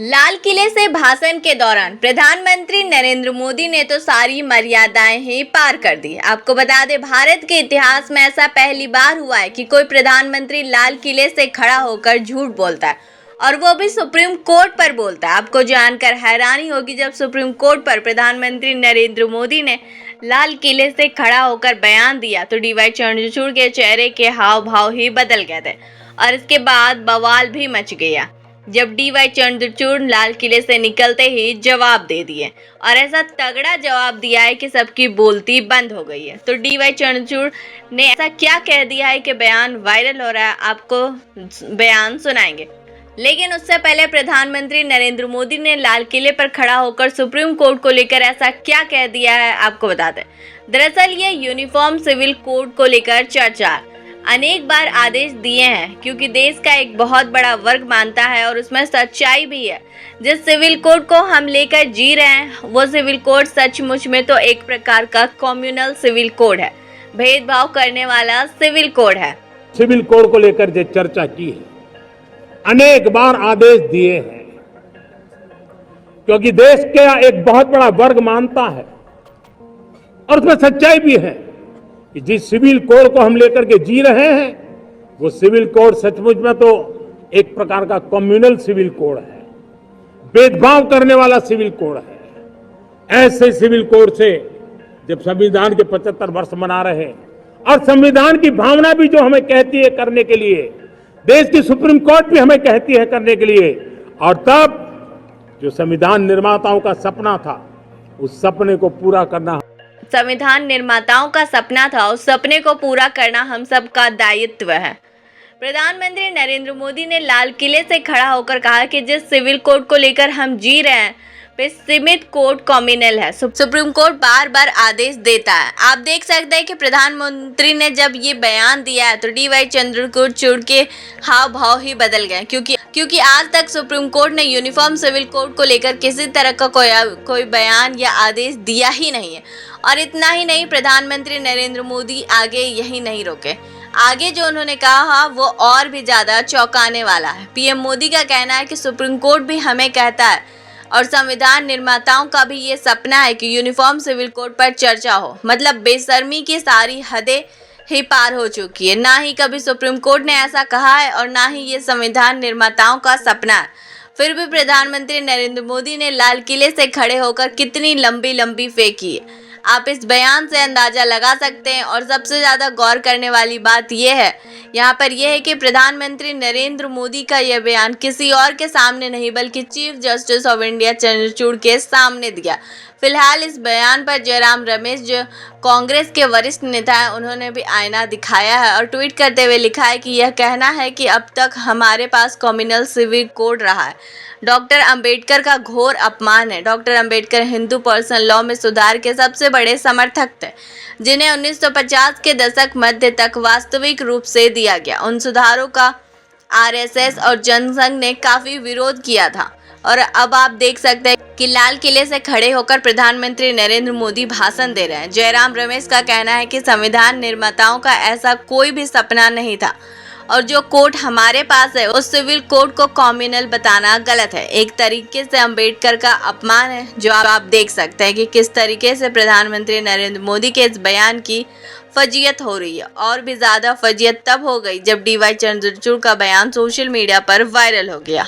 लाल किले से भाषण के दौरान प्रधानमंत्री नरेंद्र मोदी ने तो सारी मर्यादाएं ही पार कर दी। आपको बता दें, भारत के इतिहास में ऐसा पहली बार हुआ है कि कोई प्रधानमंत्री लाल किले से खड़ा होकर झूठ बोलता है, और वो भी सुप्रीम कोर्ट पर बोलता है। आपको जानकर हैरानी होगी, जब सुप्रीम कोर्ट पर प्रधानमंत्री नरेंद्र मोदी ने लाल किले से खड़ा होकर बयान दिया तो डीवाई चंद्रचूड़ के चेहरे के हाव भाव ही बदल गए थे, और इसके बाद बवाल भी मच गया जब डीवाई चंद्रचूड़ लाल किले से निकलते ही जवाब दे दिए, और ऐसा तगड़ा जवाब दिया है कि सबकी बोलती बंद हो गई है। तो डीवाई चंद्रचूड़ ने ऐसा क्या कह दिया है कि बयान वायरल हो रहा है, आपको बयान सुनाएंगे। लेकिन उससे पहले प्रधानमंत्री नरेंद्र मोदी ने लाल किले पर खड़ा होकर सुप्रीम कोर्ट को लेकर ऐसा क्या कह दिया है, आपको बताते हैं। दरअसल ये यूनिफॉर्म सिविल कोड को लेकर चर्चा अनेक बार आदेश दिए हैं, क्योंकि देश का एक बहुत बड़ा वर्ग मानता है और उसमें सच्चाई भी है। जिस सिविल कोड को हम लेकर जी रहे हैं वो सिविल कोड सचमुच में तो एक प्रकार का कम्युनल सिविल कोड है, भेदभाव करने वाला सिविल कोड है। सिविल कोड को लेकर जो चर्चा की है, अनेक बार आदेश दिए हैं, क्योंकि देश का एक बहुत बड़ा वर्ग मानता है और उसमें सच्चाई भी है कि जिस सिविल कोड को हम लेकर के जी रहे हैं वो सिविल कोड सचमुच में तो एक प्रकार का कम्युनल सिविल कोड है, भेदभाव करने वाला सिविल कोड है। ऐसे सिविल कोड से जब संविधान के 75 वर्ष मना रहे हैं और संविधान की भावना भी जो हमें कहती है करने के लिए, देश की सुप्रीम कोर्ट भी हमें कहती है करने के लिए, और तब जो संविधान निर्माताओं का सपना था उस सपने को पूरा करना उस सपने को पूरा करना हम सबका दायित्व है। प्रधानमंत्री नरेंद्र मोदी ने लाल किले से खड़ा होकर कहा कि जिस सिविल कोड को लेकर हम जी रहे हैं वे सीमित कोड कम्युनल है। सुप्रीम कोर्ट बार बार आदेश देता है। आप देख सकते हैं कि प्रधानमंत्री ने जब ये बयान दिया है तो डीवाई चंद्रचूड़ के हाव भाव ही बदल गए, क्योंकि आज तक सुप्रीम कोर्ट ने यूनिफॉर्म सिविल कोड को लेकर किसी तरह का कोई बयान या आदेश दिया ही नहीं है। और इतना ही नहीं, प्रधानमंत्री नरेंद्र मोदी आगे यही नहीं रुके, आगे जो उन्होंने कहा वो और भी ज्यादा चौंकाने वाला है। पीएम मोदी का कहना है कि सुप्रीम कोर्ट भी हमें कहता है और संविधान निर्माताओं का भी ये सपना है कि यूनिफॉर्म सिविल कोड पर चर्चा हो। मतलब बेशर्मी की सारी हदें ही पार हो चुकी है। ना ही कभी सुप्रीम कोर्ट ने ऐसा कहा है और ना ही ये संविधान निर्माताओं का सपना है। फिर भी प्रधानमंत्री नरेंद्र मोदी ने लाल किले से खड़े होकर कितनी लंबी फेंकी है, आप इस बयान से अंदाजा लगा सकते हैं। और सबसे ज़्यादा गौर करने वाली बात यह है कि प्रधानमंत्री नरेंद्र मोदी का यह बयान किसी और के सामने नहीं बल्कि chief justice of India Chandrachud के सामने दिया। फिलहाल इस बयान पर जयराम रमेश, जो कांग्रेस के वरिष्ठ नेता हैं, उन्होंने भी आईना दिखाया है और ट्वीट करते हुए लिखा है कि यह कहना है कि अब तक हमारे पास कम्युनल सिविल कोड रहा है डॉक्टर अंबेडकर का घोर अपमान है। Doctor Ambedkar Hindu personal law में सुधार के सबसे बड़े समर्थक थे, जिन्हें 1950 के दशक मध्य तक वास्तविक रूप से दिया गया। उन सुधारों का आरएसएस और जनसंघ ने काफी विरोध किया था। और अब आप देख सकते हैं कि लाल किले से खड़े होकर प्रधानमंत्री नरेंद्र मोदी भाषण दे रहे हैं। जयराम रमेश का कहना है कि संविधान निर्माताओं का ऐसा कोई भी सपना नहीं था, और जो कोड हमारे पास है उस सिविल कोड को कम्युनल बताना गलत है, एक तरीके से अंबेडकर का अपमान है। जो आप देख सकते हैं कि किस तरीके से प्रधानमंत्री नरेंद्र मोदी के इस बयान की फजीयत हो रही है। और भी ज्यादा फजीयत तब हो गई जब डीवाई चंद्रचूड़ का बयान सोशल मीडिया पर वायरल हो गया।